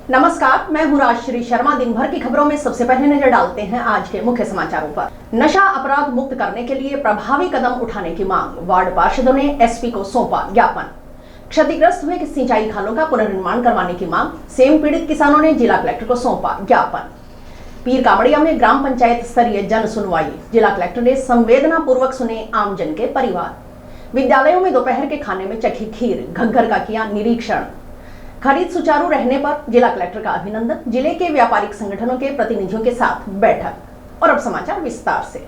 नमस्कार, मैं हूं राजश्री शर्मा। दिन भर की खबरों में सबसे पहले नजर डालते हैं आज के मुख्य समाचारों पर। नशा अपराध मुक्त करने के लिए प्रभावी कदम उठाने की मांग, वार्ड पार्षदों ने एसपी को सौंपा ज्ञापन। क्षतिग्रस्त हुए सिंचाई खालों का पुनर्निर्माण करवाने की मांग, सेम पीड़ित किसानों ने जिला कलेक्टर को सौंपा ज्ञापन। पीर कामड़िया में ग्राम पंचायत स्तरीय जन सुनवाई, जिला कलेक्टर ने संवेदना पूर्वक सुने आमजन के परिवार। विद्यालयों में दोपहर के खाने में चखी खीर, घग्घर का किया निरीक्षण। खरीद सुचारू रहने पर जिला कलेक्टर का अभिनंदन, जिले के व्यापारिक संगठनों के प्रतिनिधियों के साथ बैठक। और अब समाचार विस्तार से।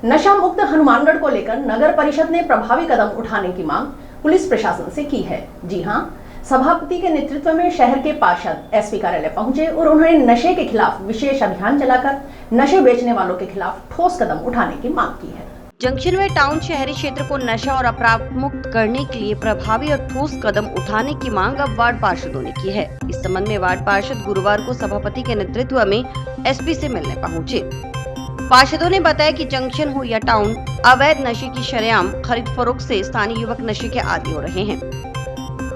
नशा मुक्त हनुमानगढ़ को लेकर नगर परिषद ने प्रभावी कदम उठाने की मांग पुलिस प्रशासन से की है। जी हां, सभापति के नेतृत्व में शहर के पार्षद एसपी कार्यालय पहुंचे और उन्होंने नशे के खिलाफ विशेष अभियान चलाकर नशे बेचने वालों के खिलाफ ठोस कदम उठाने की मांग की है। जंक्शन वे टाउन शहरी क्षेत्र को नशा और अपराध मुक्त करने के लिए प्रभावी और ठोस कदम उठाने की मांग अब वार्ड पार्षदों ने की है। इस संबंध में वार्ड पार्षद गुरुवार को सभापति के नेतृत्व में एसपी से मिलने पहुंचे। पार्षदों ने बताया कि जंक्शन हो या टाउन, अवैध नशे की शरेआम खरीद फरोख्त से स्थानीय युवक नशे के आदी हो रहे हैं।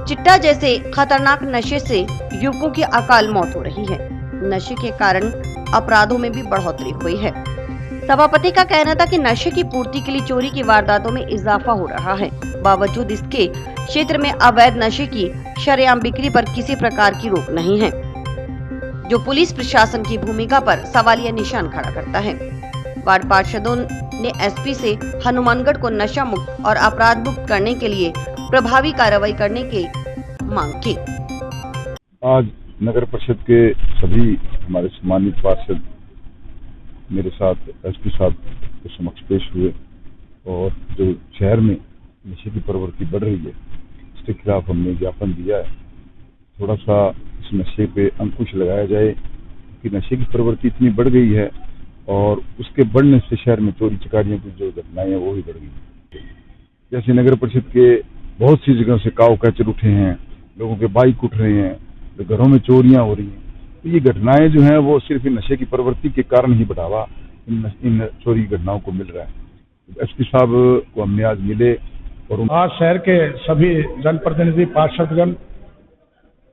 चिट्टा जैसे खतरनाक नशे से युवकों की अकाल मौत हो रही है। नशे के कारण अपराधों में भी बढ़ोतरी हुई है। सभापति का कहना था कि नशे की पूर्ति के लिए चोरी की वारदातों में इजाफा हो रहा है। बावजूद इसके क्षेत्र में अवैध नशे की शरेआम बिक्री पर किसी प्रकार की रोक नहीं है, जो पुलिस प्रशासन की भूमिका पर सवालिया निशान खड़ा करता है। वार्ड पार्षदों ने एसपी से हनुमानगढ़ को नशा मुक्त और अपराध मुक्त करने के लिए प्रभावी कार्रवाई करने की मांग की। आज नगर परिषद के सभी हमारे सम्मानित पार्षद मेरे साथ एसपी साहब के समक्ष पेश हुए और जो शहर में नशे की प्रवृत्ति बढ़ रही है इसके खिलाफ हमने ज्ञापन दिया है। थोड़ा सा इस नशे पे अंकुश लगाया जाए कि नशे की प्रवृत्ति इतनी बढ़ गई है और उसके बढ़ने से शहर में चोरी चकारियों की जो घटनाएं हैं वो भी बढ़ गई है। जैसे नगर परिषद के बहुत सी जगहों से काव कैचर उठे हैं, लोगों के बाइक उठ रहे हैं, तो घरों में चोरियां हो रही हैं। तो ये घटनाएं जो हैं वो सिर्फ नशे की प्रवृत्ति के कारण ही बढ़ावा इन चोरी घटनाओं को मिल रहा है। एसपी साहब को हमने आज मिले और आज शहर के सभी जनप्रतिनिधि पार्षदगण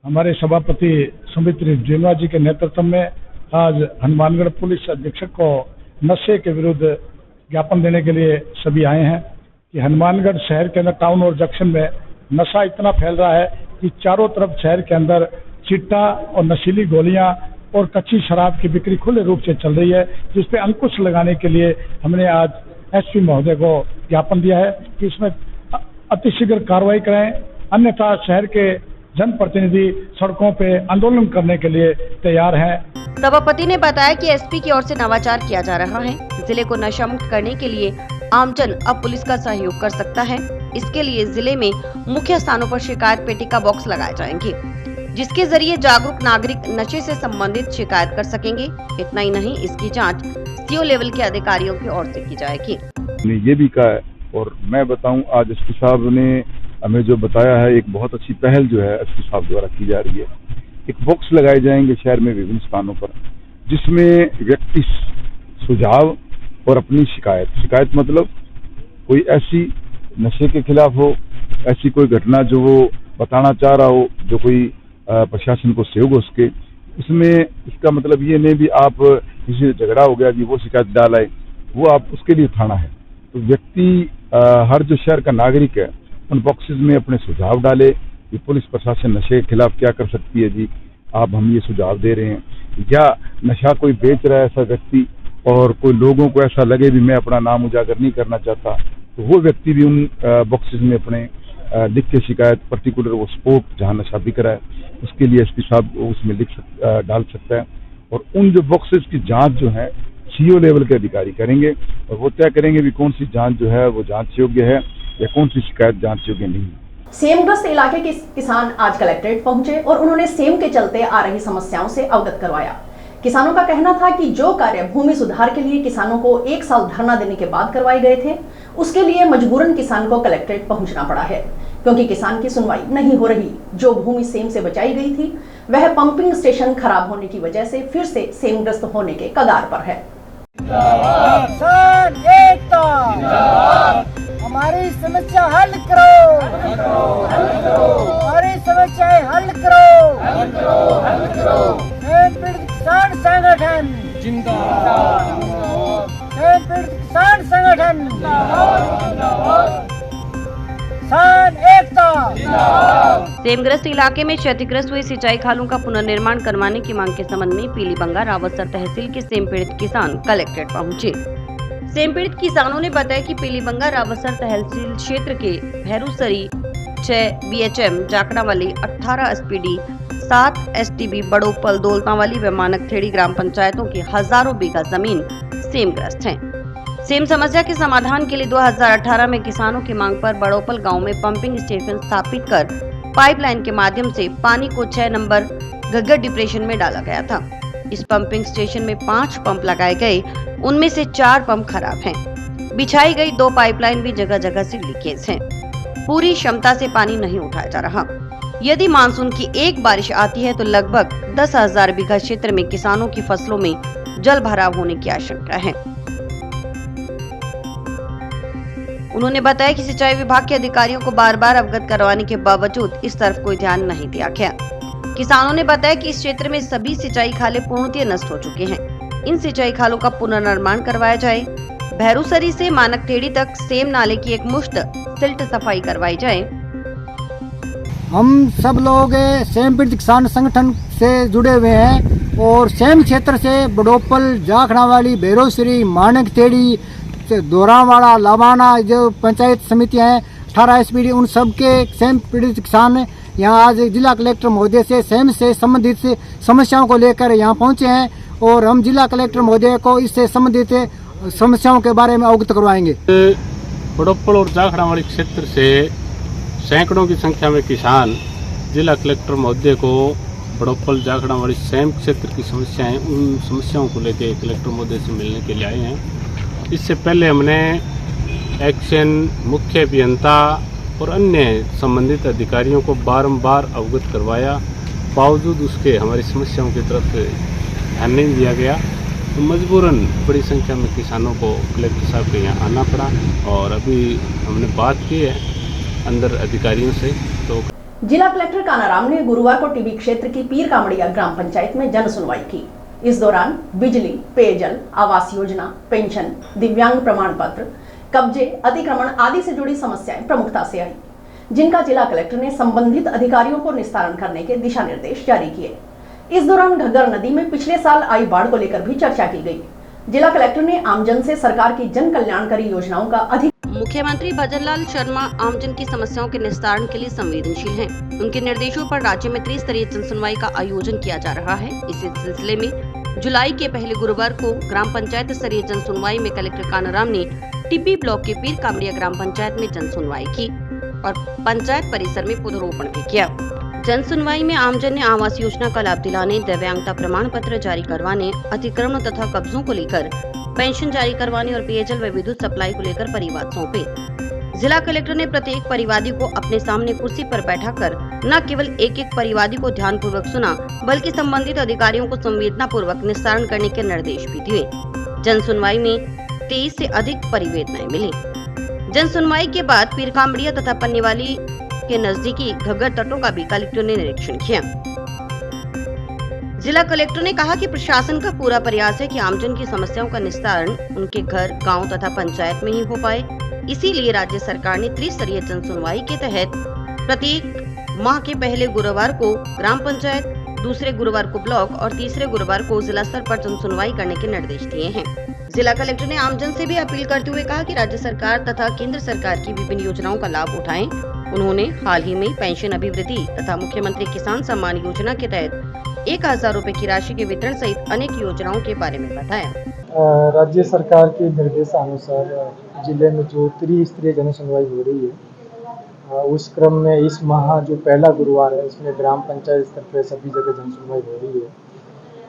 हमारे सभापति सुमित्र जीनवा जी के नेतृत्व में आज हनुमानगढ़ पुलिस अधीक्षक को नशे के विरुद्ध ज्ञापन देने के लिए सभी आए हैं कि हनुमानगढ़ शहर के अंदर टाउन और जंक्शन में नशा इतना फैल रहा है कि चारों तरफ शहर के अंदर चिट्टा और नशीली गोलियां और कच्ची शराब की बिक्री खुले रूप से चल रही है, जिस पे अंकुश लगाने के लिए हमने आज एसपी महोदय को ज्ञापन दिया है कि इसमें अतिशीघ्र कार्रवाई करें, अन्यथा शहर के जनप्रतिनिधि सड़कों पे आंदोलन करने के लिए तैयार हैं। सभापति ने बताया कि एसपी की ओर से नवाचार किया जा रहा है। जिले को नशा मुक्त करने के लिए आमजन अब पुलिस का सहयोग कर सकता है। इसके लिए जिले में मुख्य स्थानों पर शिकायत पेटी का बॉक्स लगाए जाएंगे, जिसके जरिए जागरूक नागरिक नशे से संबंधित शिकायत कर सकेंगे। इतना ही नहीं, इसकी जांच सीओ लेवल के अधिकारियों की ओर से की जाएगी। ये भी कहा है और मैं बताऊं, आज एसपी साहब ने हमें जो बताया है, एक बहुत अच्छी पहल जो है एसपी साहब द्वारा की जा रही है। एक बॉक्स लगाए जाएंगे शहर में विभिन्न स्थानों पर, जिसमें व्यक्ति सुझाव और अपनी शिकायत मतलब कोई ऐसी नशे के खिलाफ हो, ऐसी कोई घटना जो वो बताना चाह रहा हो, जो कोई प्रशासन को सहयोग हो सके। इसमें इसका मतलब ये नहीं भी आप किसी से झगड़ा हो गया जी वो शिकायत डाल आए, वो आप उसके लिए थाना है। तो व्यक्ति हर जो शहर का नागरिक है उन बॉक्सेस में अपने सुझाव डाले कि पुलिस प्रशासन नशे के खिलाफ क्या कर सकती है जी, आप हम ये सुझाव दे रहे हैं। या नशा कोई बेच रहा है ऐसा व्यक्ति और कोई लोगों को ऐसा लगे भी मैं अपना नाम उजागर नहीं करना चाहता, तो वो व्यक्ति भी उन बॉक्सेस में अपने लिख के शिकायत, पर्टिकुलर वो स्पोर्ट जहाँ नशा बिक रहा है उसके लिए एसपी साहब उसमें डाल सकता है। और उन जो बॉक्सेस की जांच जो है सीओ लेवल के अधिकारी करेंगे और वो तय करेंगे भी कौन सी जांच जो है वो जांच योग्य है या कौन सी शिकायत जांच योग्य नहीं है। सेमग्रस्त इलाके के किसान आज कलेक्ट्रेट पहुंचे और उन्होंने सेम के चलते आ रही समस्याओं से अवगत करवाया। किसानों का कहना था कि जो कार्य भूमि सुधार के लिए किसानों को 1 साल धरना देने के बाद करवाए गए थे, उसके लिए मजबूरन किसान को कलेक्ट्रेट पहुंचना पड़ा है, क्योंकि किसान की सुनवाई नहीं हो रही। जो भूमि सेम से बचाई गई थी वह पंपिंग स्टेशन खराब होने की वजह से फिर से सेमग्रस्त होने के कगार पर है। हमारी समस्या हल करो, हमारी समस्याएं हल करो। स्वयं पीड़ित किसान संगठन जिंदाबाद, स्वयं पीड़ित किसान संगठन किसान एकता। सेमग्रस्त इलाके में क्षतिग्रस्त हुए सिंचाई खालों का पुनर्निर्माण करवाने की मांग के संबंध में पीलीबंगा रावतसर तहसील के सेम पीड़ित किसान कलेक्ट्रेट पहुंचे। सेम पीड़ित किसानों ने बताया कि पीलीबंगा रावतसर तहसील क्षेत्र के भैरूसरी 6 BHM जाकड़ावाली 18 SPD 7 STB बड़ोपल दौलतावाली व मानकथेड़ी ग्राम पंचायतों की हजारों बीघा जमीन सेमग्रस्त है। सेम समस्या के समाधान के लिए 2018 में किसानों की मांग पर बड़ोपल गांव में पंपिंग स्टेशन स्थापित कर पाइपलाइन के माध्यम से पानी को 6 नंबर घग्गर डिप्रेशन में डाला गया था। इस पंपिंग स्टेशन में 5 पंप लगाए गए, उनमें से 4 पंप खराब हैं। बिछाई गई 2 पाइपलाइन भी जगह जगह से लीकेज हैं। पूरी क्षमता से पानी नहीं उठाया जा रहा। यदि मानसून की एक बारिश आती है तो लगभग 10,000 बीघा क्षेत्र में किसानों की फसलों में जल भराव होने की आशंका है। उन्होंने बताया कि सिंचाई विभाग के अधिकारियों को बार बार अवगत करवाने के बावजूद इस तरफ कोई ध्यान नहीं दिया गया। किसानों ने बताया कि इस क्षेत्र में सभी सिंचाई खाले पूर्णतः नष्ट हो चुके हैं। इन सिंचाई खालों का पुनर्निर्माण करवाया जाए। भैरूसरी से मानकथेड़ी तक सेम नाले की एक मुश्त सिल्ट सफाई करवाई जाए। हम सब लोग सेम पीड़ित किसान संगठन से जुड़े हुए हैं और सेम क्षेत्र से बड़ोपल जाखड़ावाली भैरूसरी मानकथेड़ी दोरावाड़ा लावाना जो पंचायत समितियां हैं 18 SPD उन सब के सेम पीड़ित किसान यहाँ आज जिला कलेक्टर महोदय से सेम से संबंधित समस्याओं को लेकर यहाँ पहुँचे हैं और हम जिला कलेक्टर महोदय को इससे संबंधित समस्याओं के बारे में अवगत करवाएंगे। बड़ोपल और जाखड़ावाड़ी क्षेत्र से सैकड़ों की संख्या में किसान जिला कलेक्टर महोदय को बड़ोपल जाखड़ावाड़ी सेम क्षेत्र की समस्याएं उन समस्याओं को लेकर कलेक्टर महोदय से मिलने के लिए आए हैं। इससे पहले हमने एक्शन मुख्य अभियंता और अन्य संबंधित अधिकारियों को बारंबार अवगत करवाया, बावजूद उसके हमारी समस्याओं की तरफ ध्यान नहीं दिया गया। तो मजबूरन बड़ी संख्या में किसानों को कलेक्टर साहब के यहाँ आना पड़ा और अभी हमने बात की है अंदर अधिकारियों से। तो जिला कलेक्टर कानाराम ने गुरुवार को टीबी क्षेत्र की पीर कामड़िया ग्राम पंचायत में जन सुनवाई की। इस दौरान बिजली, पेयजल, आवास योजना, पेंशन, दिव्यांग प्रमाण पत्र, कब्जे, अतिक्रमण आदि से जुड़ी समस्याएं प्रमुखता से आई, जिनका जिला कलेक्टर ने संबंधित अधिकारियों को निस्तारण करने के दिशा निर्देश जारी किए। इस दौरान घग्गर नदी में पिछले साल आई बाढ़ को लेकर भी चर्चा की गई। जिला कलेक्टर ने आमजन से सरकार की जन कल्याणकारी योजनाओं का अधिक। मुख्यमंत्री भजनलाल शर्मा आमजन की समस्याओं के निस्तारण के लिए संवेदनशील हैं। उनके निर्देशों पर राज्य में त्रिस्तरीय जनसुनवाई का आयोजन किया जा रहा है। इसी सिलसिले में जुलाई के पहले गुरुवार को ग्राम पंचायत स्तरीय जनसुनवाई में कलेक्टर कानाराम ने टिब्बी ब्लॉक के पीर कामड़िया ग्राम पंचायत में जनसुनवाई की और पंचायत परिसर में पौधरोपण भी किया। जनसुनवाई में आमजन ने आवास योजना का लाभ दिलाने, दिव्यांगता प्रमाण पत्र जारी करवाने, अतिक्रमण तथा कब्जों को लेकर पेंशन जारी करवाने और पेयजल व विद्युत सप्लाई को लेकर परिवाद सौंपे। जिला कलेक्टर ने प्रत्येक परिवादी को अपने सामने कुर्सी पर बैठाकर न केवल एक एक परिवादी को ध्यानपूर्वक सुना, बल्कि संबंधित अधिकारियों को संवेदना पूर्वक निस्तारण करने के निर्देश भी दिए। जनसुनवाई में 23 से अधिक परिवेदनाएं मिली। जनसुनवाई के बाद पीर कामड़िया तथा पन्नीवाली के नजदीकी घग्गर तटों का भी कलेक्टर ने निरीक्षण किया। जिला कलेक्टर ने कहा कि प्रशासन का पूरा प्रयास है कि आमजन की समस्याओं का निस्तारण उनके घर, गांव तथा पंचायत में ही हो पाए। इसीलिए राज्य सरकार ने त्रिस्तरीय जनसुनवाई के तहत प्रत्येक माह के पहले गुरुवार को ग्राम पंचायत, दूसरे गुरुवार को ब्लॉक और तीसरे गुरुवार को जिला स्तर पर जनसुनवाई करने के निर्देश दिए हैं। जिला कलेक्टर ने आमजन से भी अपील करते हुए कहा कि राज्य सरकार तथा केंद्र सरकार की विभिन्न योजनाओं का लाभ उठाएं। उन्होंने हाल ही में पेंशन अभिवृद्धि तथा मुख्यमंत्री किसान सम्मान योजना के तहत 1000 रुपए की राशि के वितरण सहित अनेक योजनाओं के बारे में बताया। राज्य सरकार के निर्देशानुसार जिले में जो त्रिस्तरीय जनसुनवाई हो रही है, उस क्रम में इस माह जो पहला गुरुवार है इसमें ग्राम पंचायत स्तर पर सभी जगह जनसुनवाई हो रही है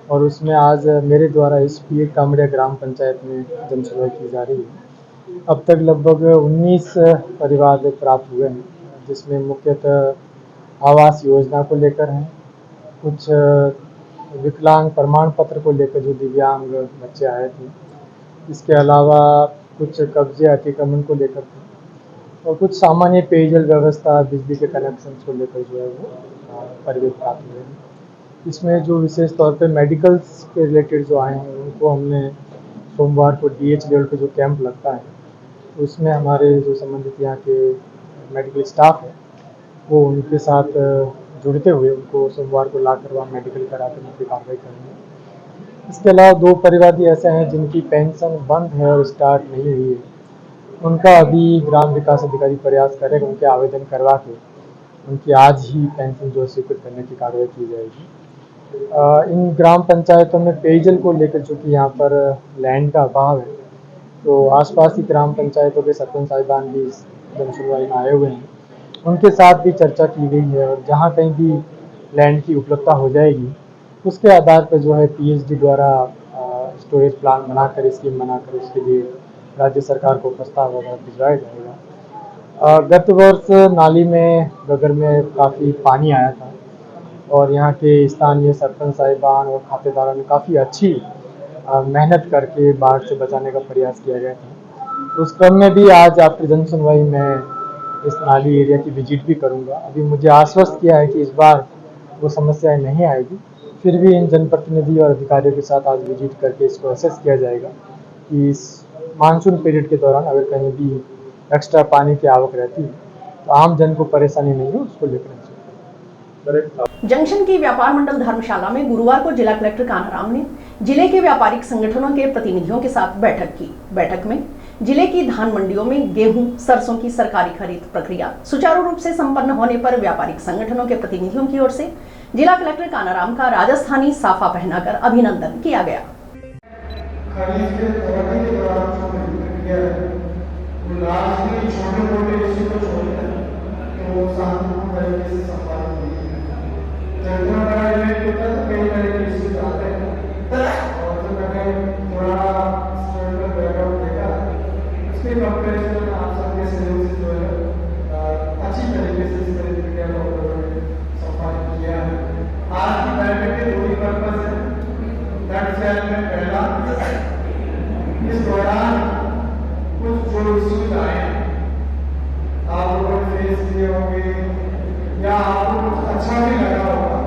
और उसमें आज मेरे द्वारा इस पीर कामड़िया ग्राम पंचायत में जनसुनवाई की जा रही है। अब तक लगभग 19 परिवार प्राप्त हुए हैं, जिसमें मुख्यतः आवास योजना को लेकर हैं, कुछ विकलांग प्रमाण पत्र को लेकर जो दिव्यांग बच्चे आए थे, इसके अलावा कुछ कब्जे अतिक्रमण को लेकर थे और कुछ सामान्य पेयजल व्यवस्था, बिजली के कनेक्शन को लेकर जो है वो परिवेश प्राप्त हुए हैं। इसमें जो विशेष तौर पे मेडिकल्स के रिलेटेड जो आए हैं उनको हमने सोमवार को DH लेवल पे जो कैंप लगता है उसमें हमारे जो संबंधित यहाँ के मेडिकल स्टाफ है वो उनके साथ जुड़ते हुए उनको सोमवार को लाकर वहाँ मेडिकल करा कर उनकी कार्रवाई करेंगे। इसके अलावा 2 परिवादी ऐसे हैं जिनकी पेंशन बंद है और स्टार्ट नहीं हुई है, उनका अभी ग्राम विकास अधिकारी प्रयास करेगा उनके आवेदन करवा के उनकी आज ही पेंशन जो स्वीकृत करने की कार्रवाई की जाएगी। इन ग्राम पंचायतों में पेयजल को लेकर चूँकि यहाँ पर लैंड का अभाव है तो आसपास की ग्राम पंचायतों के सरपंच साहिबान भी इस जनसुनवाई में आए हुए हैं, उनके साथ भी चर्चा की गई है और जहाँ कहीं भी लैंड की उपलब्धता हो जाएगी उसके आधार पर जो है PhD द्वारा स्टोरेज प्लान बनाकर स्कीम बनाकर उसके लिए राज्य सरकार को प्रस्ताव वगैरह भिजवाया जाएगा। गत वर्ष नाली में गगर में काफ़ी पानी आया था और यहाँ के स्थानीय सरपंच साहिबान और खातेदारों ने काफ़ी अच्छी मेहनत करके बाढ़ से बचाने का प्रयास किया गया था। उस क्रम में भी आज आपकी जन सुनवाई में इस नाली एरिया की विजिट भी करूँगा। अभी मुझे आश्वस्त किया है कि इस बार वो समस्याएं नहीं आएगी, फिर भी इन जनप्रतिनिधि और अधिकारियों के साथ आज विजिट करके इसको असेस किया जाएगा कि इस मानसून पीरियड के दौरान अगर कहीं भी एक्स्ट्रा पानी की आवक रहती है तो आम जन को परेशानी नहीं हो उसको लेकर। जंक्शन की व्यापार मंडल धर्मशाला में गुरुवार को जिला कलेक्टर कानाराम ने जिले के व्यापारिक संगठनों के प्रतिनिधियों के साथ बैठक की। बैठक में जिले की धान मंडियों में गेहूं, सरसों की सरकारी खरीद प्रक्रिया सुचारू रूप से संपन्न होने पर व्यापारिक संगठनों के प्रतिनिधियों की ओर से जिला कलेक्टर कानाराम का राजस्थानी साफा पहनाकर अभिनंदन किया गया। इस दौरान कुछ जो इश्यूज आए आप लोगों ने फेस किए होंगे या आपको कुछ अच्छा भी लगा होगा,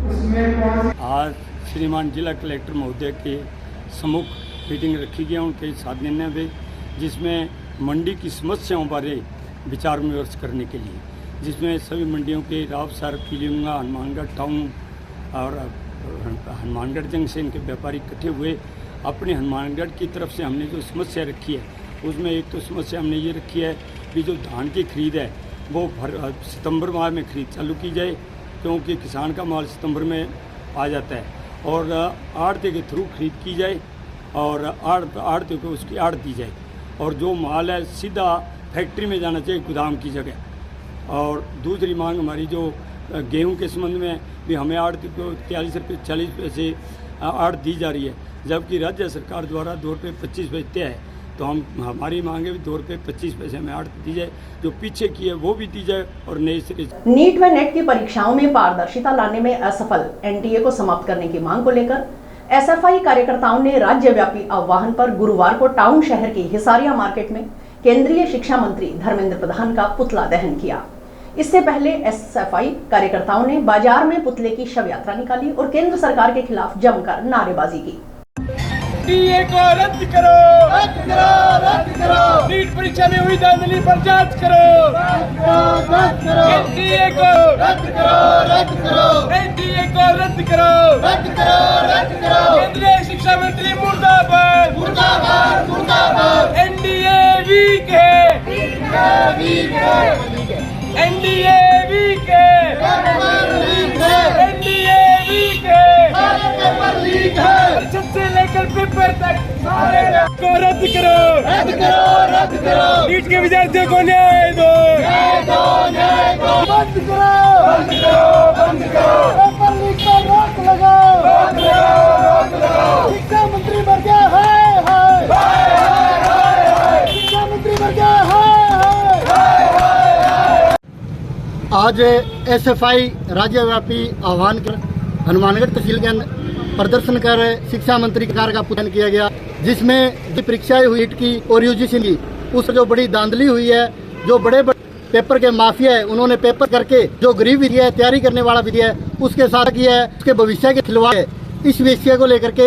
उसमें कौन सी। आज श्रीमान जिला कलेक्टर महोदय के सम्मुख मीटिंग रखी गई उनके साथ निर्णय हुए जिसमें मंडी की समस्याओं बारे विचार विमर्श करने के लिए, जिसमें सभी मंडियों के रावसर, पीलीभंगा, हनुमानगढ़ टाउन और हनुमानगढ़ जंक्शन के व्यापारी इकट्ठे हुए। अपने हनुमानगढ़ की तरफ से हमने जो समस्या रखी है उसमें एक तो समस्या हमने ये रखी है कि जो धान की खरीद है वो सितंबर माह में खरीद चालू की जाए, क्योंकि किसान का माल सितंबर में आ जाता है, और आड़ती के थ्रू खरीद की जाए और आड़ती को उसकी आड़ दी जाए, और जो माल है सीधा फैक्ट्री में जाना चाहिए गोदाम की जगह। और दूसरी मांग हमारी जो गेहूं के संबंध में भी हमें आड़ती को 43 रुपये 40 पैसे आड़ दी जा रही है, जबकि राज्य सरकार द्वारा 2 रुपये 25 पैसे तय है, तो हमारी मांगे भी 2 रुपये 25 पैसे हमें आड़ दी जाए, जो पीछे की है वो भी दी जाए और नई सिरे। नीट व नेट की परीक्षाओं में पारदर्शिता लाने में असफल NTA को समाप्त करने की मांग को लेकर SFI कार्यकर्ताओं ने राज्यव्यापी आह्वान पर गुरुवार को टाउन शहर की हिसारिया मार्केट में केंद्रीय शिक्षा मंत्री धर्मेंद्र प्रधान का पुतला दहन किया। इससे पहले SFI कार्यकर्ताओं ने बाजार में पुतले की शव यात्रा निकाली और केंद्र सरकार के खिलाफ जमकर नारेबाजी की। NTA को रद्द करो, रद्द करो, रद्द करो। नीट परीक्षा में हुई धांधली पर जांच करो, रद्द करो, रद्द करो। NTA को रद्द करो, रद्द करो। NTA को रद्द करो, रद्द करो, रद्द करो। केंद्रीय शिक्षा मंत्री मुर्दाबाद, मुर्दाबाद, मुर्दाबाद। NDA वीक है, वीक है। NDA वीक है, NDA वीक है, लीक है। परिषद से लेकर पेपर तक सारे को रद्द करो, रद्द करो, रद्द करो। नीट के विद्यार्थियों को न्याय दो, न्याय दो, न्याय दो। बंद करो, बंद करो, बंद करो। पेपर लीक पर रोक लगाओ, रोक लगाओ, रोक लगाओ। शिक्षा मंत्री मर गया है, हाय हाय हाय हाय। शिक्षा मंत्री मर गया है, हाय हाय हाय। आज SFI राज्यव्यापी आह्वान कर हनुमानगढ़ तहसील के अंदर प्रदर्शन कर शिक्षा मंत्री कार्य का पूजन किया गया, जिसमें परीक्षाएं हुई की और UGC की उस जो बड़ी धांधली हुई है, जो बड़े बड़े पेपर के माफिया है, उन्होंने पेपर करके जो गरीब विधि है, तैयारी करने वाला विधि है, उसके साथ किया है, उसके भविष्य के खिलवाड़ है। इस विषय को लेकर के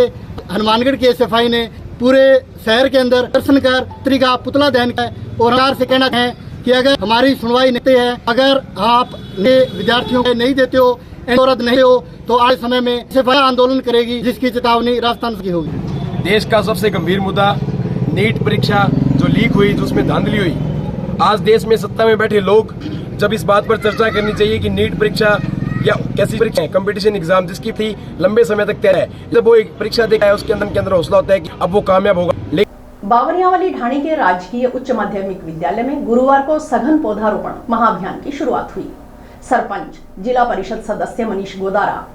हनुमानगढ़ के एसएफआई ने पूरे शहर के अंदर दर्शन कर तरीका पुतला दहन है और सरकार से कहना है कि अगर हमारी सुनवाई नहीं है, अगर आप विद्यार्थियों को नहीं देते हो, रद्द नहीं हो, तो आगे समय में एसएफआई आंदोलन करेगी, जिसकी चेतावनी राजस्थान की होगी। देश का सबसे गंभीर मुद्दा नीट परीक्षा जो लीक हुई, जो उसमें धांधली हुई, आज देश में सत्ता में बैठे लोग जब इस बात पर चर्चा करनी चाहिए कि नीट परीक्षा या कैसी परीक्षा है, कंपटीशन एग्जाम जिसकी थी लंबे समय तक तय है, जब वो एक परीक्षा देखा है उसके अंदर हौसला होता है कि अब वो कामयाब होगा। बावरियावाली ढाणी के राजकीय उच्च माध्यमिक विद्यालय में गुरुवार को सघन पौधारोपण महाअभियान की शुरुआत हुई। सरपंच, जिला परिषद सदस्य मनीष गोदारा,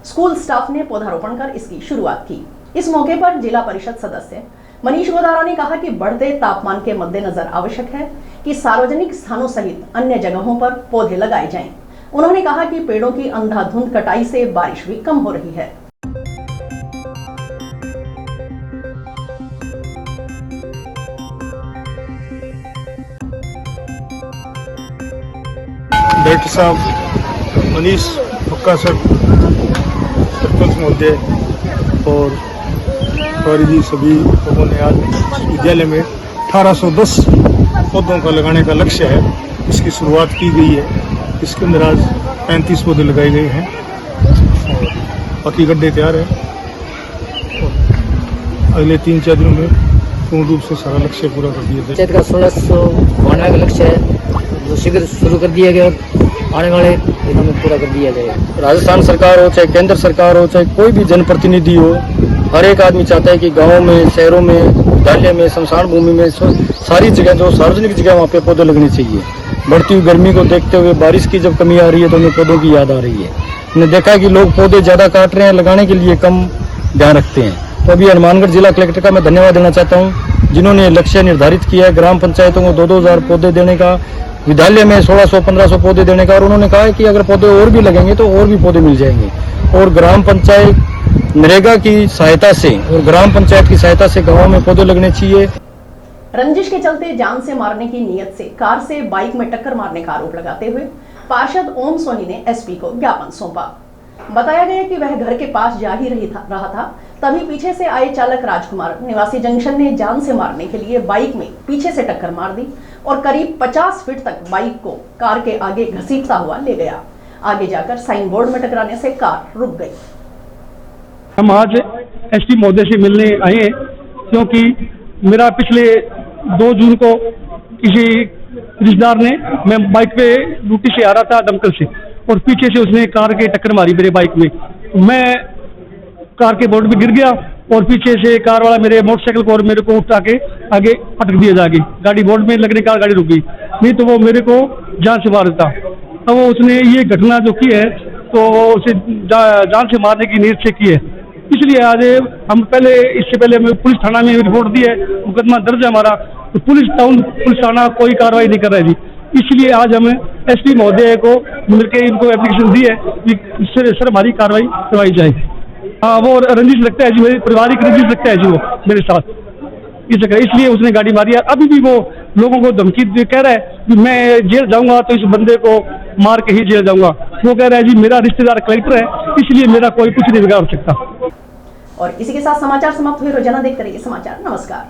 स्कूल स्टाफ ने पौधारोपण कर इसकी शुरुआत की। इस मौके पर जिला परिषद सदस्य मनीष गोदारा ने कहा कि बढ़ते तापमान के मद्देनजर आवश्यक है कि सार्वजनिक स्थानों सहित अन्य जगहों पर पौधे लगाए जाएं। उन्होंने कहा कि पेड़ों की अंधाधुंध कटाई से बारिश भी कम हो रही है। डायरेक्टर साहब मनीष हुक्का सर, सरपंच महोदय और जी सभी लोगों ने आज विद्यालय में 1810 पौधों का लगाने का लक्ष्य है, इसकी शुरुआत की गई है। इसके अंदर आज 35 पौधे लगाए गए हैं और बाकी गड्ढे तैयार हैं और अगले 3-4 दिनों में पूर्ण रूप से सारा लक्ष्य पूरा कर दिया जाए। का 1692 का लक्ष्य है जो शीघ्र शुरू कर दिया गया, आने वाले दिनों में पूरा कर दिया जाएगा। राजस्थान सरकार हो, चाहे केंद्र सरकार हो, चाहे कोई भी जनप्रतिनिधि हो, हर एक आदमी चाहता है कि गाँव में, शहरों में, विद्यालय में, शमशान भूमि में, सारी जगह जो सार्वजनिक जगह वहाँ पे पौधे लगने चाहिए। बढ़ती हुई गर्मी को देखते हुए बारिश की जब कमी आ रही है तो हमें पौधों की याद आ रही है। हमने देखा है कि लोग पौधे ज़्यादा काट रहे हैं, लगाने के लिए कम ध्यान रखते हैं। तो अभी हनुमानगढ़ जिला कलेक्टर का मैं धन्यवाद देना चाहता हूँ, जिन्होंने लक्ष्य निर्धारित किया है ग्राम पंचायतों को 2-2 हज़ार पौधे देने का, विद्यालय में 1600-1500 पौधे देने का, और उन्होंने कहा है कि अगर पौधे और भी लगेंगे तो और भी पौधे मिल जाएंगे। और ग्राम पंचायत नरेगा की सहायता से और ग्राम पंचायत की सहायता से गाँव में पौधे लगने चाहिए। रंजिश के चलते जान से मारने की नीयत से कार से बाइक में टक्कर मारने का आरोप लगाते हुए पार्षद ओम सोनी ने एसपी को ज्ञापन सौंपा। बताया गया कि वह घर के पास जा ही रहा था, तभी पीछे से आए चालक राजकुमार निवासी जंक्शन ने जान से मारने के लिए बाइक में पीछे से टक्कर मार दी और करीब 50 फीट तक बाइक को कार के आगे घसीटता हुआ ले गया। आगे जाकर साइन बोर्ड में टकराने से कार रुक गई। हम आज एसपी महोदय से मिलने आए हैं क्योंकि मेरा पिछले 2 जून को किसी रिश्तेदार ने, मैं बाइक पे ड्यूटी से आ रहा था दमकल से, और पीछे से उसने कार के टक्कर मारी मेरे बाइक में। मैं कार के बोर्ड पे गिर गया और पीछे से कार वाला मेरे मोटरसाइकिल को और मेरे को उठा के आगे पटक दिया जाके। गाड़ी बोर्ड में लगने का गाड़ी रुक गई, नहीं तो वो मेरे को जान से मार देता। अब वो उसने ये घटना जो की है तो उसे जान से मारने की नीयत से की है। इसलिए आज हम इससे पहले हमें पुलिस थाना में रिपोर्ट दी है, मुकदमा दर्ज है हमारा, तो पुलिस थाना कोई कार्रवाई नहीं कर रही थी। इसलिए आज हम एसपी महोदय को मिलकर इनको एप्लीकेशन दी है कि सर हमारी कार्रवाई करवाई जाए। हाँ, वो रंजिश लगता है जी, मेरी पारिवारिक रंजिश लगता है जी वो मेरे साथ इस जगह, इसलिए उसने गाड़ी मारी है। अभी भी वो लोगों को धमकी कह रहा है कि मैं जेल जाऊंगा तो इस बंदे को मार के ही जेल जाऊंगा। वो कह रहा है जी मेरा रिश्तेदार कलेक्टर है, इसलिए मेरा कोई कुछ नहीं बिगाड़ सकता। और इसी के साथ समाचार समाप्त हुए। रोजाना देखते रहिए समाचार। नमस्कार।